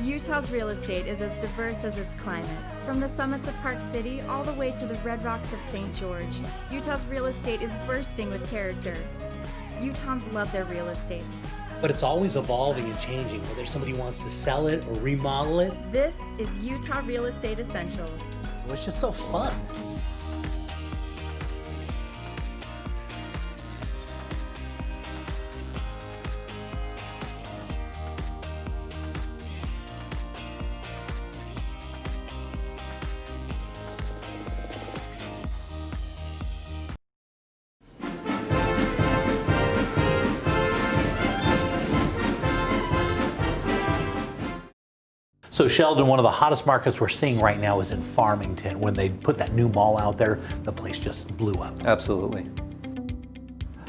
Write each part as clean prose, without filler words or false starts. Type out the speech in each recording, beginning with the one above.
Utah's real estate is as diverse as its climates. From the summits of Park City all the way to the red rocks of St. George, Utah's real estate is bursting with character. Utahns love their real estate. But it's always evolving and changing, whether somebody wants to sell it or remodel it. This is Utah Real Estate Essentials. Well, it's just so fun. So Sheldon, one of the hottest markets we're seeing right now is in Farmington. When they put that new mall out there, the place just blew up. Absolutely.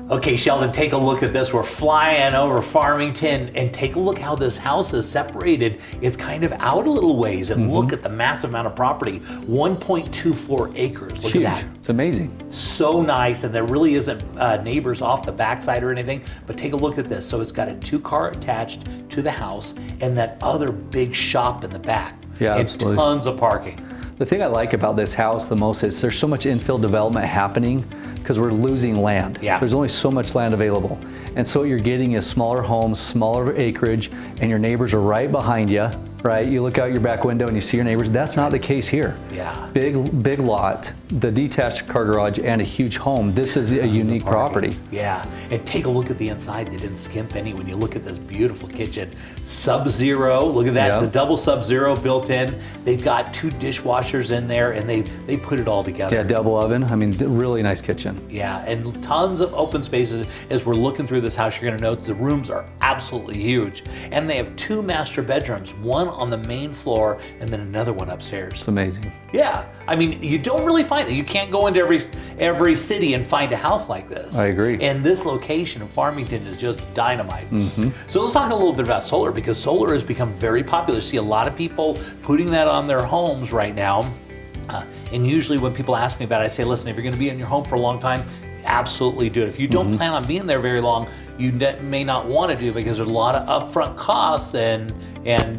Okay, Sheldon, take a look at this. We're flying over Farmington, and take a look how this house is separated. It's kind of out a little ways, and look at the massive amount of property, 1.24 acres. Look Huge. at that. It's amazing. So nice, and there really isn't neighbors off the backside or anything, but take a look at this. So it's got a 2-car attached to the house and that other big shop in the back. Yeah, and absolutely. Tons of parking. The thing I like about this house the most is there's so much infill development happening because we're losing land. Yeah. There's only so much land available. And so what you're getting is smaller homes, smaller acreage, and your neighbors are right behind you, right? You look out your back window and you see your neighbors. That's not the case here. Yeah. Big lot, the detached car garage, and a huge home. This is a unique property. Yeah, and take a look at the inside. They didn't skimp any. When you look at this beautiful kitchen, Sub-Zero, look at that, Yeah. the double Sub-Zero built in. They've got 2 dishwashers in there, and they put it all together. Yeah, double oven. I mean, really nice kitchen. Yeah, and tons of open spaces. As we're looking through this house, you're gonna note the rooms are absolutely huge. And they have 2 master bedrooms, one on the main floor and then another one upstairs. It's amazing. Yeah, I mean, you don't really find that. You can't go into every city and find a house like this. I agree. And this location in Farmington is just dynamite. So let's talk a little bit about solar, because solar has become very popular. See a lot of people putting that on their homes right now. And usually when people ask me about it, I say, listen, if you're gonna be in your home for a long time, absolutely do it. If you don't plan on being there very long, you may not want to do it because there's a lot of upfront costs, and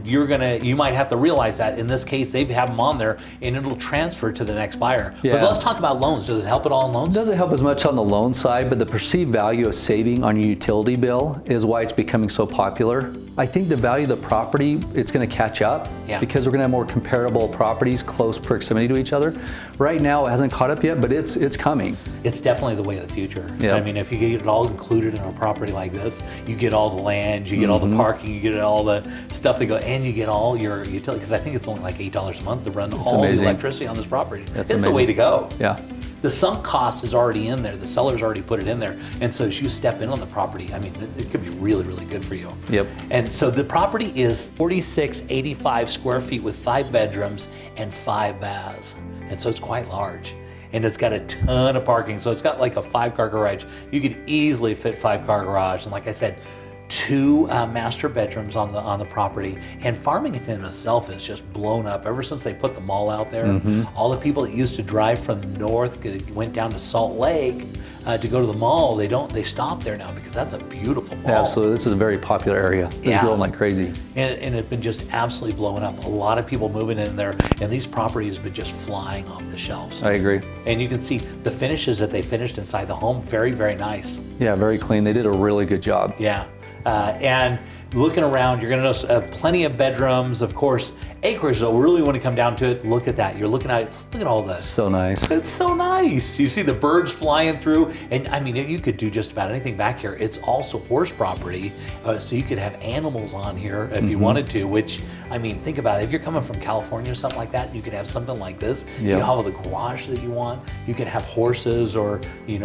you might have to realize that. In this case, they have them on there and it'll transfer to the next buyer. Yeah. But let's talk about loans. Does it help at all in loans? It doesn't help as much on the loan side, but the perceived value of saving on your utility bill is why it's becoming so popular. I think the value of the property, it's going to catch up because we're going to have more comparable properties, close proximity to each other. Right now, it hasn't caught up yet, but it's coming. It's definitely the way of the future. Yeah. I mean, if you get it all included in a property like this, you get all the land, you get all the parking, you get all the stuff that go, and you get all your utility, because I think it's only like $8 a month to run all amazing. the electricity on this property. That's it's the amazing. way to go. Yeah. The sunk cost is already in there. The seller's already put it in there. And so as you step in on the property, I mean, it could be really, really good for you. Yep. And so the property is 4,685 square feet with 5 bedrooms and 5 baths. And so it's quite large. And it's got a ton of parking. So it's got like a 5-car garage. You could easily fit 5-car garage. And like I said, 2 master bedrooms on the property. And Farmington itself is just blown up ever since they put the mall out there. All the people that used to drive from north went down to Salt Lake to go to the mall. They stop there now because that's a beautiful mall. Absolutely. This is a very popular area. It's growing like crazy. And it's been just absolutely blowing up. A lot of people moving in there, and these properties have been just flying off the shelves. I agree. And you can see the finishes that they finished inside the home, very, very nice. Yeah, very clean. They did a really good job. Yeah. And looking around, you're going to notice plenty of bedrooms. Of course, acreage, though, really when it come down to it, look at that. You're looking at all this. So nice. It's so nice. You see the birds flying through. And I mean, you could do just about anything back here. It's also horse property. So you could have animals on here if you wanted to, which, I mean, think about it. If you're coming from California or something like that, you could have something like this. You have the garage that you want. You could have horses or,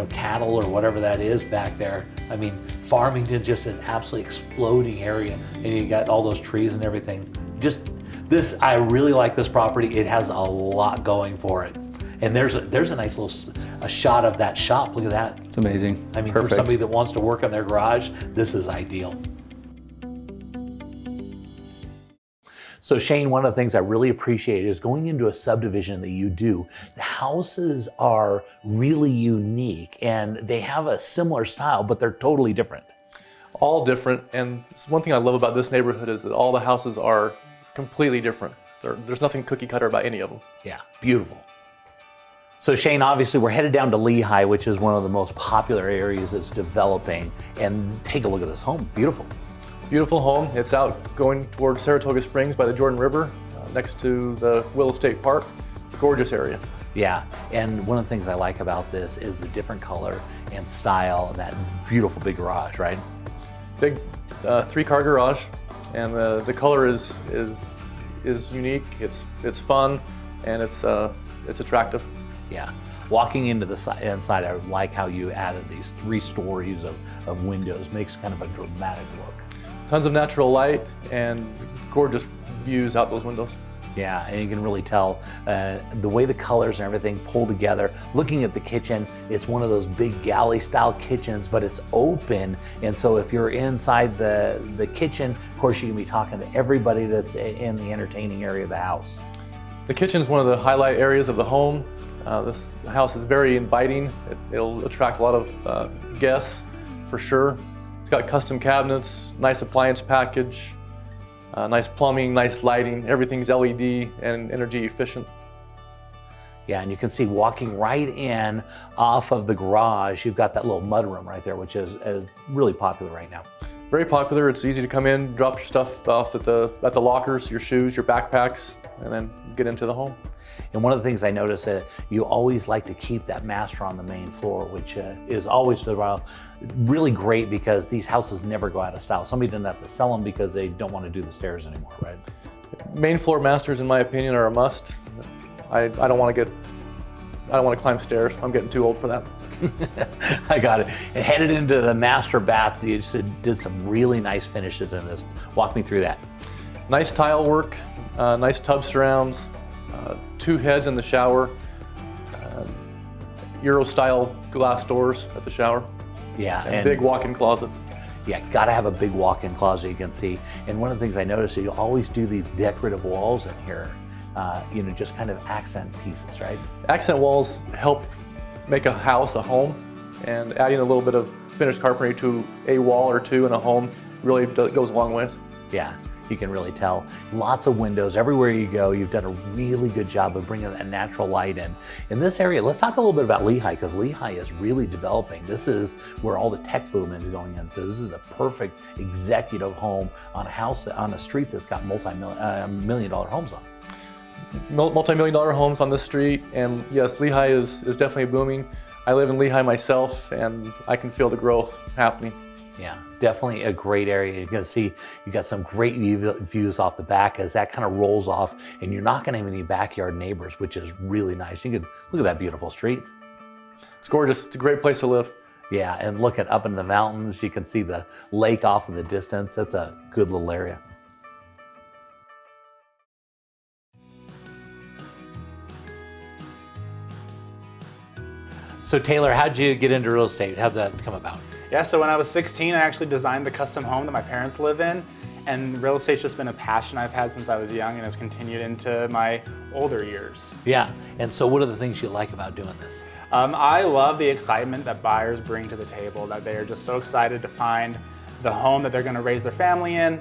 cattle or whatever that is back there. I mean, Farmington's just an absolutely exploding area. And you got all those trees and everything. I really like this property. It has a lot going for it. And there's a nice little shot of that shop. Look at that. It's amazing. I mean, Perfect. for somebody that wants to work on their garage, this is ideal. So Shane, one of the things I really appreciate is going into a subdivision that you do. The houses are really unique and they have a similar style, but they're totally different. All different, and one thing I love about this neighborhood is that all the houses are completely different. There's nothing cookie cutter about any of them. Yeah, beautiful. So Shane, obviously we're headed down to Lehi, which is one of the most popular areas that's developing. And take a look at this home, beautiful. Beautiful home. It's out going towards Saratoga Springs by the Jordan River, next to the Willow State Park. Gorgeous area. Yeah, and one of the things I like about this is the different color and style and that beautiful big garage, right? Big 3-car garage, and the color is unique. It's fun, and it's attractive. Yeah, walking into the inside, I like how you added these 3 stories of windows. Makes kind of a dramatic look. Tons of natural light and gorgeous views out those windows. Yeah, and you can really tell the way the colors and everything pull together. Looking at the kitchen, it's one of those big galley style kitchens, but it's open. And so if you're inside the kitchen, of course you can be talking to everybody that's in the entertaining area of the house. The kitchen is one of the highlight areas of the home. This house is very inviting. It'll attract a lot of guests for sure. It's got custom cabinets, nice appliance package, nice plumbing, nice lighting. Everything's LED and energy efficient. Yeah, and you can see walking right in off of the garage, you've got that little mudroom right there, which is really popular right now. Very popular. It's easy to come in, drop your stuff off at the lockers, your shoes, your backpacks, and then get into the home. And one of the things I noticed that you always like to keep that master on the main floor, which is always really great because these houses never go out of style. Somebody doesn't have to sell them because they don't want to do the stairs anymore, right? Main floor masters, in my opinion, are a must. I don't want to climb stairs. I'm getting too old for that. I got it. And headed into the master bath, you just did some really nice finishes in this. Walk me through that. Nice tile work, nice tub surrounds, 2 heads in the shower, Euro-style glass doors at the shower. Yeah, and big walk-in closet. Yeah, got to have a big walk-in closet, you can see. And one of the things I noticed is you always do these decorative walls in here, just kind of accent pieces, right? Accent walls help make a house a home, and adding a little bit of finished carpentry to a wall or 2 in a home really goes a long ways. Yeah, you can really tell. Lots of windows everywhere you go. You've done a really good job of bringing that natural light in. In this area, let's talk a little bit about Lehi, because Lehi is really developing. This is where all the tech boom is going in. So this is a perfect executive home on a street that's got multi-million-dollar homes on it. Multi-million-dollar homes on this street, and yes, Lehi is definitely booming. I live in Lehi myself, and I can feel the growth happening. Yeah, definitely a great area. You're gonna see you got some great views off the back as that kind of rolls off, and you're not gonna have any backyard neighbors, which is really nice. You can look at that beautiful street. It's gorgeous. It's a great place to live. Yeah, and looking up in the mountains, you can see the lake off in the distance. That's a good little area. So Taylor, how'd you get into real estate? How'd that come about? Yeah, so when I was 16, I actually designed the custom home that my parents live in, and real estate's just been a passion I've had since I was young and has continued into my older years. Yeah, and so what are the things you like about doing this? I love the excitement that buyers bring to the table, that they are just so excited to find the home that they're gonna raise their family in.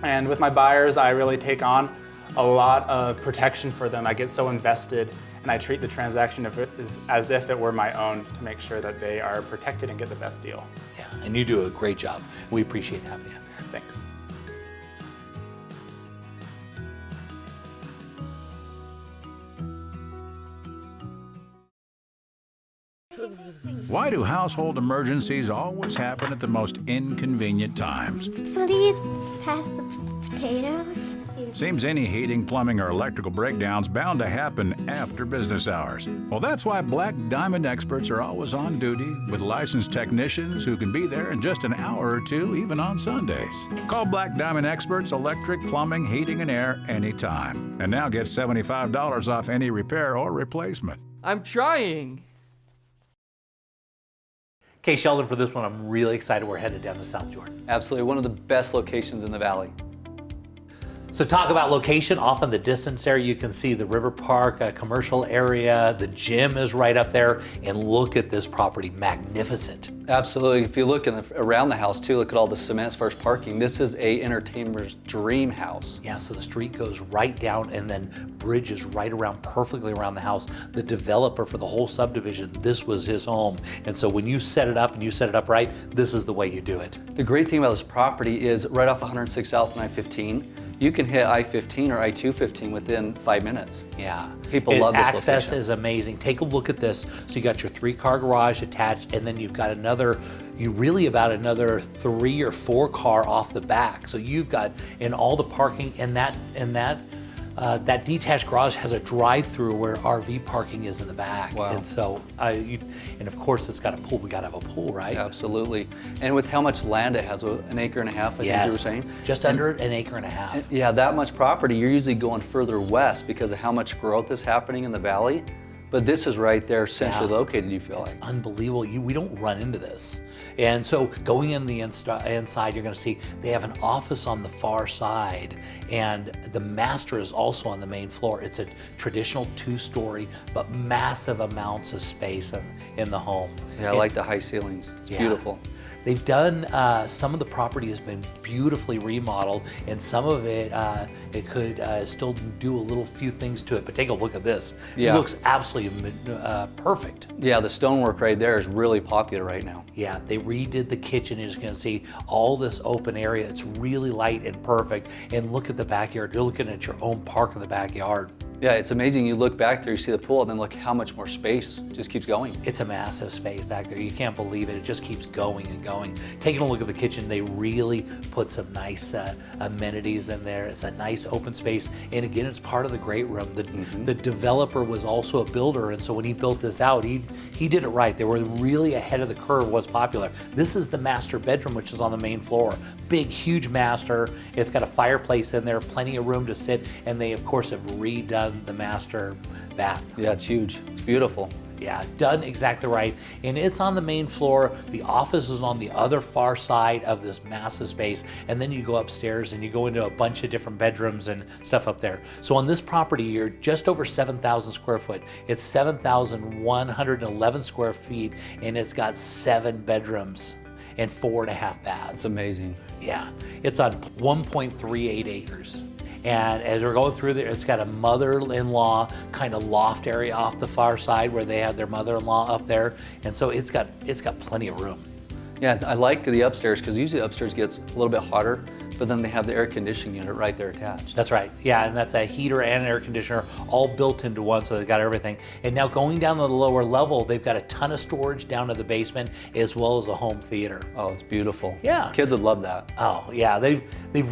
And with my buyers, I really take on a lot of protection for them. I get so invested, and I treat the transaction as if it were my own to make sure that they are protected and get the best deal. Yeah, and you do a great job. We appreciate having you. Thanks. Why do household emergencies always happen at the most inconvenient times? Please pass the potatoes. Seems any heating, plumbing, or electrical breakdown's bound to happen after business hours. Well, that's why Black Diamond experts are always on duty with licensed technicians who can be there in just an hour or 2, even on Sundays. Call Black Diamond experts, electric, plumbing, heating, and air anytime. And now get $75 off any repair or replacement. I'm trying. Okay, Sheldon, for this one, I'm really excited. We're headed down to South Jordan. Absolutely, one of the best locations in the valley. So talk about location. Off in the distance there, you can see the River Park commercial area. The gym is right up there. And look at this property, magnificent. Absolutely. If you look around the house too, look at all the cement as far as parking. This is a entertainer's dream house. Yeah, so the street goes right down and then bridges right around, perfectly around the house. The developer for the whole subdivision, this was his home. And so when you set it up and you set it up right, this is the way you do it. The great thing about this property is right off 106 South and I-15, you can hit I-15 or I-215 within 5 minutes. Yeah. People love this access location. is amazing. Take a look at this. So you got your 3-car garage attached, and then you've got another 3 or 4 car off the back. So you've got in all the parking, and that detached garage has a drive-through where RV parking is in the back. Wow. And so, and of course it's got a pool. We got to have a pool, right? Absolutely. And with how much land it has, 1.5 acres, I think you were saying? Just under 1.5 acres. Yeah, that much property, you're usually going further west because of how much growth is happening in the valley. But this is right there centrally located, you feel It's like. unbelievable. We don't run into this. And so going in the inside, you're going to see they have an office on the far side, and the master is also on the main floor. It's a traditional 2-story, but massive amounts of space in the home. Yeah, I like the high ceilings. It's beautiful. They've done, some of the property has been beautifully remodeled, and some of it, it could still do a little few things to it, but take a look at this. Yeah. It looks absolutely perfect. Yeah, the stonework right there is really popular right now. Yeah, they redid the kitchen. You're just gonna see all this open area. It's really light and perfect. And look at the backyard. You're looking at your own park in the backyard. Yeah, it's amazing. You look back there, you see the pool, and then look how much more space just keeps going. It's a massive space back there. You can't believe it. It just keeps going and going. Taking a look at the kitchen, they really put some nice amenities in there. It's a nice open space. And again, it's part of the great room. The developer was also a builder, and so when he built this out, he did it right. They were really ahead of the curve, what's popular. This is the master bedroom, which is on the main floor. Big, huge master. It's got a fireplace in there, plenty of room to sit, and they, of course, have redone the master bath. Yeah, it's huge. It's beautiful. Yeah, done exactly right. And it's on the main floor. The office is on the other far side of this massive space. And then you go upstairs and you go into a bunch of different bedrooms and stuff up there. So on this property, you're just over 7,000 square foot. It's 7,111 square feet, and it's got 7 bedrooms and 4.5 baths. It's amazing. Yeah, it's on 1.38 acres. And as we're going through there, it's got a mother-in-law kind of loft area off the far side where they have their mother-in-law up there. And so it's got plenty of room. Yeah, I like the upstairs because usually upstairs gets a little bit hotter, but then they have the air conditioning unit right there attached. That's right. Yeah, and that's a heater and an air conditioner all built into one, so they've got everything. And now going down to the lower level, they've got a ton of storage down to the basement as well as a home theater. Oh, it's beautiful. Yeah. Kids would love that. Oh, yeah, they've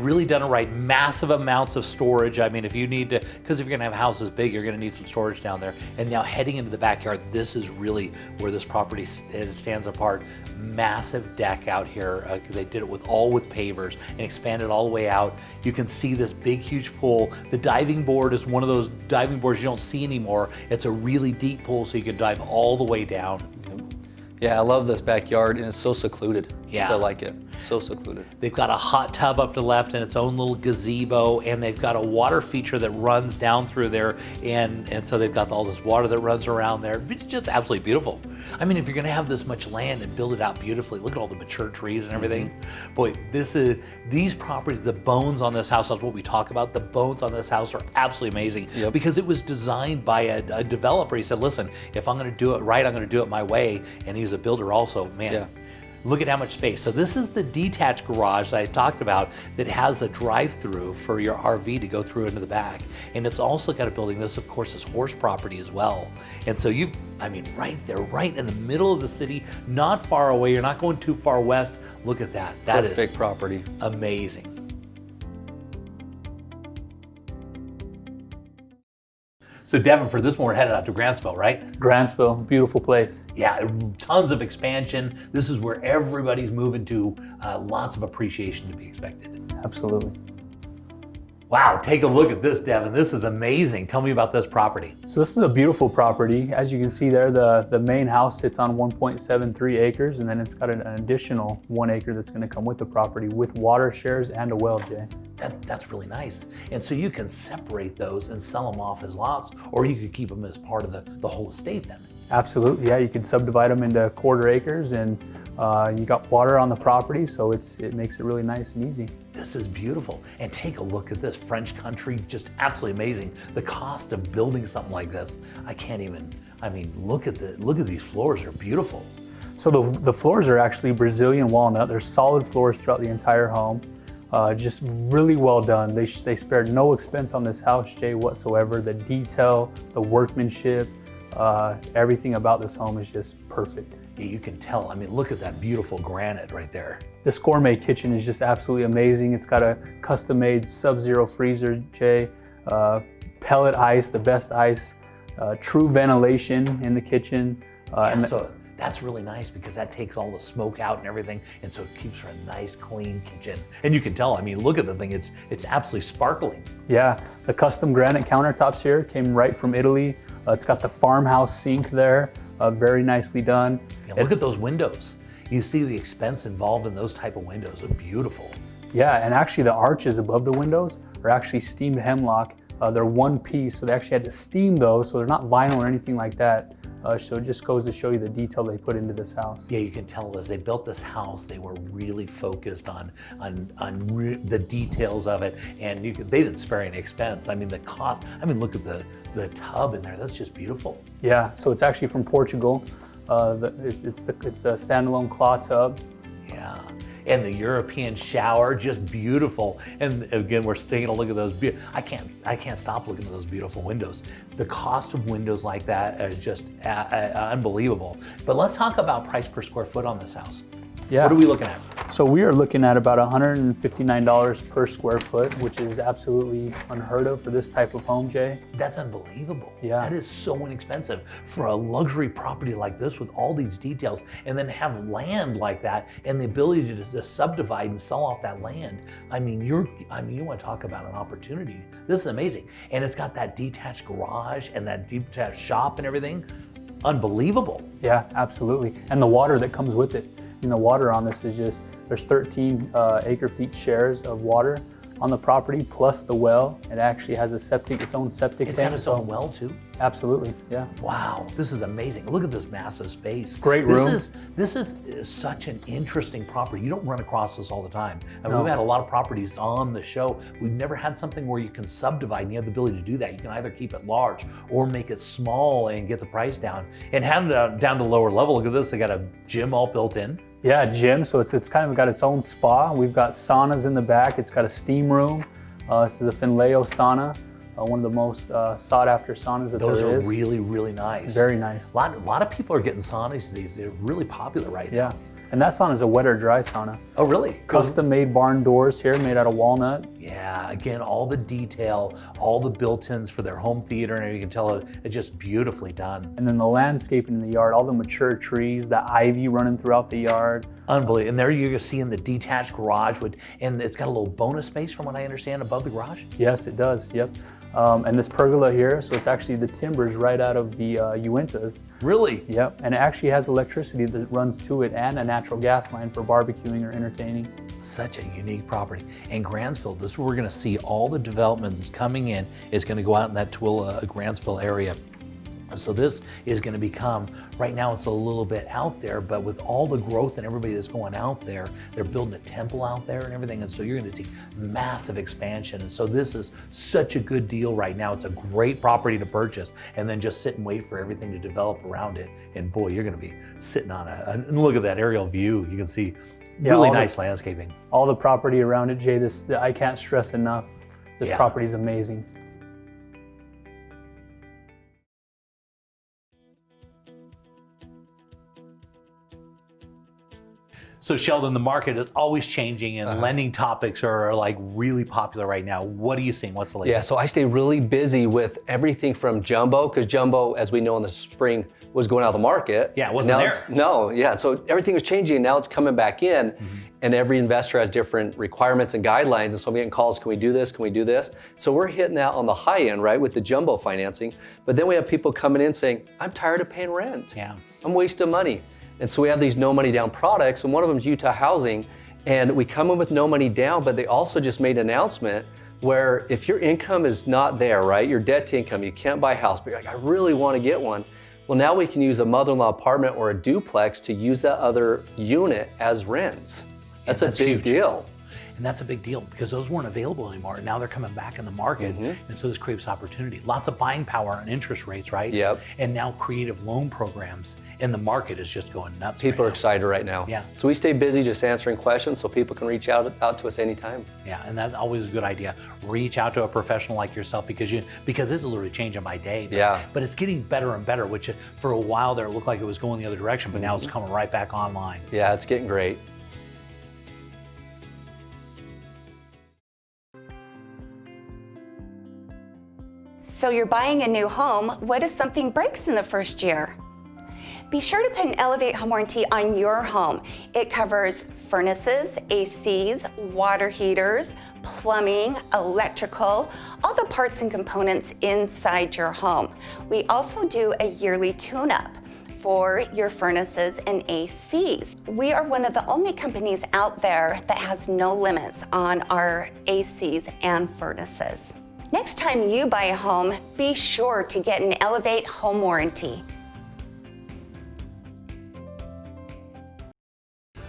really done it right. Massive amounts of storage. I mean, if you need to, because if you're gonna have houses big, you're gonna need some storage down there. And now heading into the backyard, this is really where this property stands apart. Massive deck out here. They did it with pavers and expanded all the way out. You can see this big, huge pool. The diving board is one of those diving boards you don't see anymore. It's a really deep pool, so you can dive all the way down. Yeah, I love this backyard, and it's so secluded. Yeah. So I like it. So secluded. They've got a hot tub up to the left and its own little gazebo, and they've got a water feature that runs down through there, and so they've got all this water that runs around there. It's just absolutely beautiful. I mean, if you're gonna have this much land and build it out beautifully, look at all the mature trees and everything. Boy, these properties, the bones on this house, that's what we talk about. The bones on this house are absolutely amazing because it was designed by a developer. He said, listen, if I'm gonna do it right, I'm gonna do it my way. And he's a builder also, man. Yeah. Look at how much space. So this is the detached garage that I talked about that has a drive-through for your RV to go through into the back. And it's also got a building. This, of course, is horse property as well. And so right there, right in the middle of the city, not far away. You're not going too far west. Look at that. That is perfect property. Amazing. So Devin, for this one, we're headed out to Grantsville, right? Grantsville, beautiful place. Yeah, tons of expansion. This is where everybody's moving to. Lots of appreciation to be expected. Absolutely. Wow, take a look at this, Devin. This is amazing. Tell me about this property. So this is a beautiful property. As you can see there, the main house sits on 1.73 acres, and then it's got an additional 1 acre that's going to come with the property with water shares and a well, Jay. that's really nice. And so you can separate those and sell them off as lots, or you could keep them as part of the whole estate then. Absolutely, yeah. You can subdivide them into quarter acres, and you got water on the property, so it makes it really nice and easy. This is beautiful. And take a look at this French country, just absolutely amazing. The cost of building something like this, I can't even, I mean, look at these floors, they're beautiful. So the floors are actually Brazilian walnut. They're solid floors throughout the entire home. Just really well done. They spared no expense on this house, Jay, whatsoever. The detail, the workmanship, everything about this home is just perfect. Yeah, you can tell. I mean, look at that beautiful granite right there. This gourmet kitchen is just absolutely amazing. It's got a custom-made Sub-Zero freezer, Jay, pellet ice, the best ice, true ventilation in the kitchen. So that's really nice because that takes all the smoke out and everything, and so it keeps for a nice, clean kitchen. And you can tell, I mean, look at the thing, it's absolutely sparkling. Yeah, the custom granite countertops here came right from Italy. It's got the farmhouse sink there, very nicely done. Yeah, look at those windows. You see the expense involved in those type of windows. They're beautiful. Yeah, and actually the arches above the windows are actually steamed hemlock. They're one piece, so they actually had to steam those, so they're not vinyl or anything like that. So it just goes to show you the detail they put into this house. Yeah, you can tell as they built this house, they were really focused on the details of it, and they didn't spare any expense. I mean, the cost. I mean, look at the tub in there. That's just beautiful. Yeah, so it's actually from Portugal. It's a standalone claw tub. Yeah. And the European shower, just beautiful. And again, we're taking a look at those. I can't stop looking at those beautiful windows. The cost of windows like that is just unbelievable. But let's talk about price per square foot on this house. Yeah. What are we looking at? So we are looking at about $159 per square foot, which is absolutely unheard of for this type of home, Jay. That's unbelievable. Yeah. That is so inexpensive for a luxury property like this with all these details, and then have land like that and the ability to subdivide and sell off that land. I mean, you want to talk about an opportunity. This is amazing. And it's got that detached garage and that detached shop and everything. Unbelievable. Yeah, absolutely. And the water that comes with it. And the water on this is just, there's 13 acre-feet shares of water on the property, plus the well. It actually has its own septic tank. It's got its own well too? Absolutely, yeah. Wow, this is amazing. Look at this massive space. Great room. This is such an interesting property. You don't run across this all the time. I mean, No. we've had a lot of properties on the show. We've never had something where you can subdivide and you have the ability to do that. You can either keep it large or make it small and get the price down. And hand it down to the lower level, look at this. They got a gym all built in. Yeah, gym, so it's kind of got its own spa. We've got saunas in the back. It's got a steam room. This is a Finleo sauna, one of the most sought after saunas that Those there are is. really, really nice. Very nice. A lot of people are getting saunas. They're really popular right now. Yeah, and that sauna is a wet or dry sauna. Oh, really? Custom made barn doors here made out of walnut. Yeah, again, all the detail, all the built-ins for their home theater, and you can tell it's just beautifully done. And then the landscaping in the yard, all the mature trees, the ivy running throughout the yard. Unbelievable. And there you're seeing the detached garage, and it's got a little bonus space from what I understand above the garage. Yes, it does, yep. And this pergola here, so it's actually the timbers right out of the Uintas. Really? Yep, and it actually has electricity that runs to it and a natural gas line for barbecuing or entertaining. Such a unique property. And Grantsville, this is where we're gonna see all the development that's coming in is gonna go out in that Tooele, Grantsville area. So this is going to become, right now it's a little bit out there, but with all the growth and everybody that's going out there, they're building a temple out there and everything. And so you're going to see massive expansion. And so this is such a good deal right now. It's a great property to purchase and then just sit and wait for everything to develop around it. And boy, you're going to be sitting on and look at that aerial view. You can see really nice landscaping. All the property around it, Jay, I can't stress enough. This property is amazing. So Sheldon, the market is always changing and lending topics are like really popular right now. What are you seeing? What's the latest? Yeah, so I stay really busy with everything from jumbo, because jumbo, as we know in the spring, was going out of the market. Yeah, it wasn't there. No, yeah, so everything was changing and now it's coming back in and every investor has different requirements and guidelines. And so I'm getting calls, can we do this? Can we do this? So we're hitting that on the high end, right, with the jumbo financing. But then we have people coming in saying, I'm tired of paying rent. Yeah. I'm wasting money. And so we have these no money down products, and one of them is Utah Housing. And we come in with no money down, but they also just made an announcement where if your income is not there, right, your debt to income, you can't buy a house, but you're like, I really want to get one. Well, now we can use a mother-in-law apartment or a duplex to use that other unit as rents. That's a big huge. deal. And that's a big deal because those weren't available anymore. And now they're coming back in the market. And so this creates opportunity. Lots of buying power on interest rates, right? Yep. And now creative loan programs in the market is just going nuts. People right are excited right now. Yeah. So we stay busy just answering questions so people can reach out to us anytime. Yeah, and that's always a good idea. Reach out to a professional like yourself because it's literally changing by day. But it's getting better and better, which for a while there it looked like it was going the other direction, but now it's coming right back online. Yeah, it's getting great. So you're buying a new home. What if something breaks in the first year? Be sure to put an Elevate home warranty on your home. It covers furnaces, ACs, water heaters, plumbing, electrical, all the parts and components inside your home. We also do a yearly tune-up for your furnaces and ACs. We are one of the only companies out there that has no limits on our ACs and furnaces. Next time you buy a home, be sure to get an Elevate home warranty.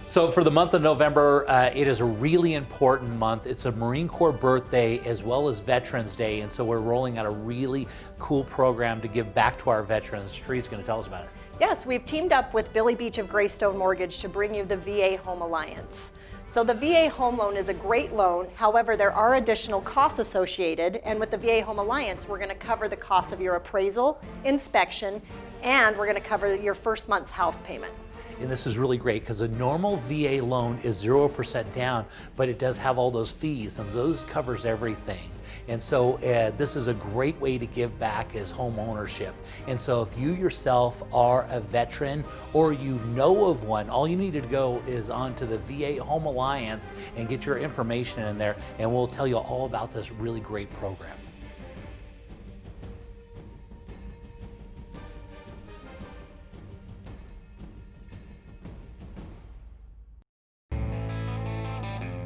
So for the month of November, it is a really important month. It's a Marine Corps birthday as well as Veterans Day, and so we're rolling out a really cool program to give back to our veterans. Tree's going to tell us about it. Yes, we've teamed up with Billy Beach of Greystone Mortgage to bring you the VA Home Alliance. So the VA Home Loan is a great loan. However, there are additional costs associated, and with the VA Home Alliance, we're going to cover the cost of your appraisal, inspection, and we're going to cover your first month's house payment. And this is really great because a normal VA loan is 0% down, but it does have all those fees, and those covers everything. And so this is a great way to give back as home ownership. And so if you yourself are a veteran or you know of one, all you need to go is onto the VA Home Alliance and get your information in there, and we'll tell you all about this really great program.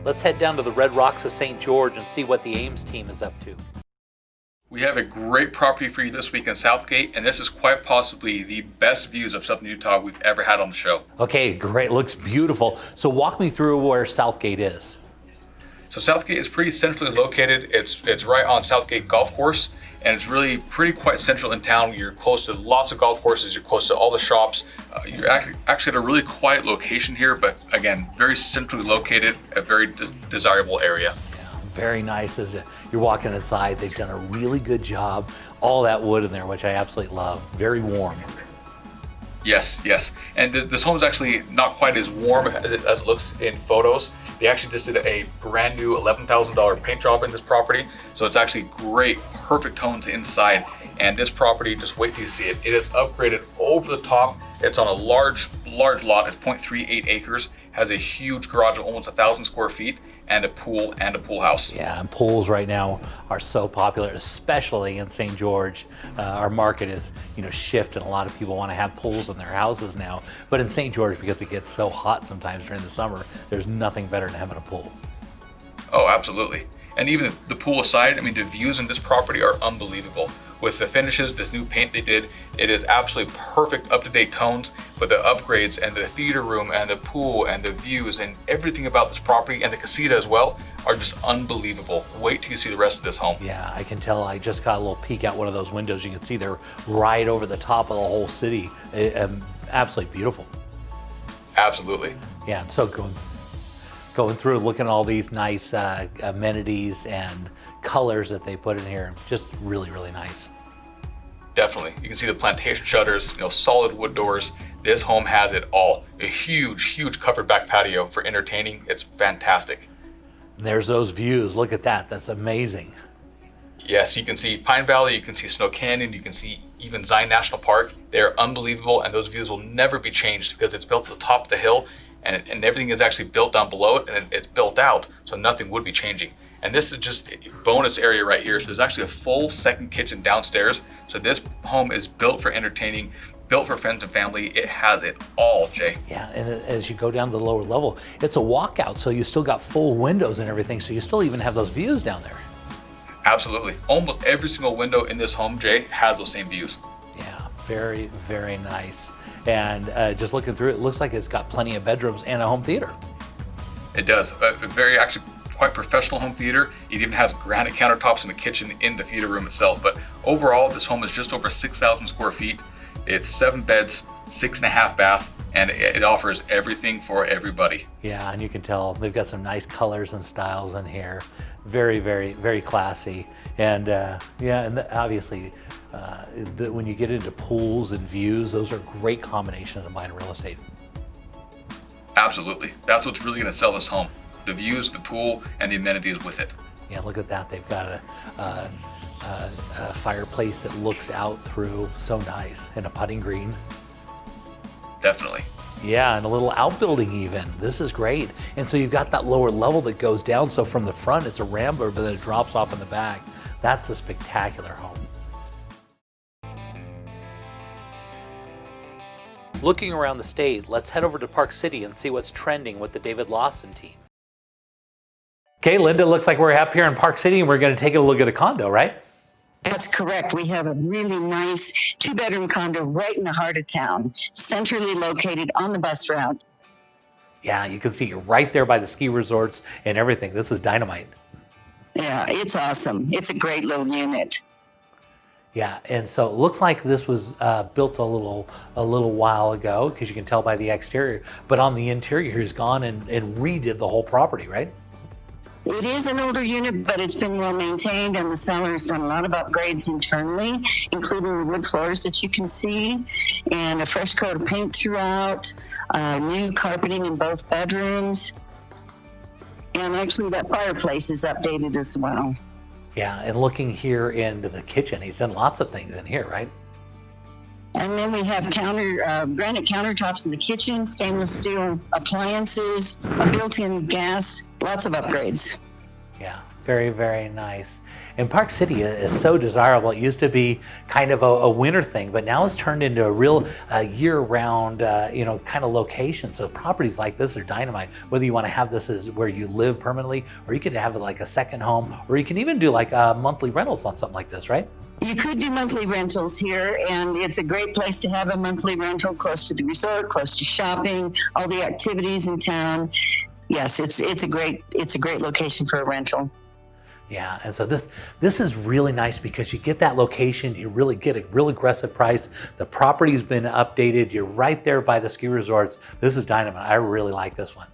Let's head down to the Red Rocks of St. George and see what the Ames team is up to. We have a great property for you this week in Southgate, and this is quite possibly the best views of Southern Utah we've ever had on the show. Okay, great. Looks beautiful. So walk me through where Southgate is. So Southgate is pretty centrally located. It's right on Southgate Golf Course, and it's really pretty quite central in town. You're close to lots of golf courses. You're close to all the shops. You're actually at a really quiet location here, but again, very centrally located, a very desirable area. Yeah, very nice. As you're walking inside, they've done a really good job. All that wood in there, which I absolutely love. Very warm. Yes, yes. And this home is actually not quite as warm as it looks in photos. They actually just did a brand new $11,000 paint job in this property. So it's actually great, perfect tones inside. And this property, just wait till you see it. It is upgraded over the top. It's on a large lot. It's 0.38 acres. Has a huge garage of almost 1,000 square feet and a pool house. Yeah, and pools right now are so popular, especially in St. George. Our market is, shifting. A lot of people want to have pools in their houses now. But in St. George, because it gets so hot sometimes during the summer, there's nothing better than having a pool. Oh, absolutely. And even the pool aside, the views in this property are unbelievable. With the finishes, this new paint they did, it is absolutely perfect, up-to-date tones, but the upgrades and the theater room and the pool and the views and everything about this property and the casita as well are just unbelievable. Wait till you see the rest of this home. Yeah, I can tell. I just got a little peek out one of those windows. You can see they're right over the top of the whole city. Absolutely beautiful. Absolutely. Yeah, and so going through looking at all these nice amenities and colors that they put in here, just really, really nice. Definitely. You can see the plantation shutters, solid wood doors. This home has it all. A huge covered back patio for entertaining. It's fantastic. And there's those views. Look at that. That's amazing. Yes, you can see Pine Valley, you can see Snow Canyon, you can see even Zion National Park. They're unbelievable, and those views will never be changed because it's built at the top of the hill, and everything is actually built down below it, and it's built out, so nothing would be changing. And this is just a bonus area right here. So there's actually a full second kitchen downstairs. So this home is built for entertaining. built for friends and family. It has it all, Jay. Yeah, and as you go down to the lower level, it's a walkout, so you still got full windows and everything, so you still even have those views down there. Absolutely. Almost every single window in this home, Jay, has those same views. Yeah, very, very nice. And just looking through it, looks like it's got plenty of bedrooms and a home theater. It does. A very actually quite professional home theater. It even has granite countertops in the kitchen in the theater room itself. But overall, this home is just over 6,000 square feet. It's 7 beds, 6.5 bath, and it offers everything for everybody. Yeah, and you can tell they've got some nice colors and styles in here. Very, very, very classy. And obviously, when you get into pools and views, those are a great combination of buying real estate. Absolutely. That's what's really going to sell this home. The views, the pool, and the amenities with it. Yeah, look at that. They've got a fireplace that looks out through. So nice. And a putting green. Definitely. Yeah, and a little outbuilding even. This is great. And so you've got that lower level that goes down. So from the front, it's a rambler, but then it drops off in the back. That's a spectacular home. Looking around the state, let's head over to Park City and see what's trending with the David Lawson team. Okay, Linda, looks like we're up here in Park City and we're going to take a look at a condo, right? That's correct. We have a really nice 2-bedroom condo right in the heart of town, centrally located on the bus route. Yeah, you can see you're right there by the ski resorts and everything. This is dynamite. Yeah, it's awesome. It's a great little unit. Yeah, and so it looks like this was built a little while ago, because you can tell by the exterior, but on the interior he's gone and redid the whole property, right? It is an older unit, but it's been well maintained, and the seller has done a lot of upgrades internally, including the wood floors that you can see, and a fresh coat of paint throughout, new carpeting in both bedrooms, and actually that fireplace is updated as well. Yeah, and looking here into the kitchen, he's done lots of things in here, right? And then we have granite countertops in the kitchen, stainless steel appliances, a built-in gas, lots of upgrades. Yeah, very, very nice. And Park City is so desirable. It used to be kind of a winter thing, but now it's turned into a real year-round, kind of location. So properties like this are dynamite. Whether you want to have this as where you live permanently, or you could have it like a second home, or you can even do like monthly rentals on something like this, right? You could do monthly rentals here, and it's a great place to have a monthly rental, close to the resort, close to shopping, all the activities in town. Yes, it's a great location for a rental. Yeah, and so this is really nice because you get that location, you really get a real aggressive price. The property's been updated. You're right there by the ski resorts. This is dynamite. I really like this one.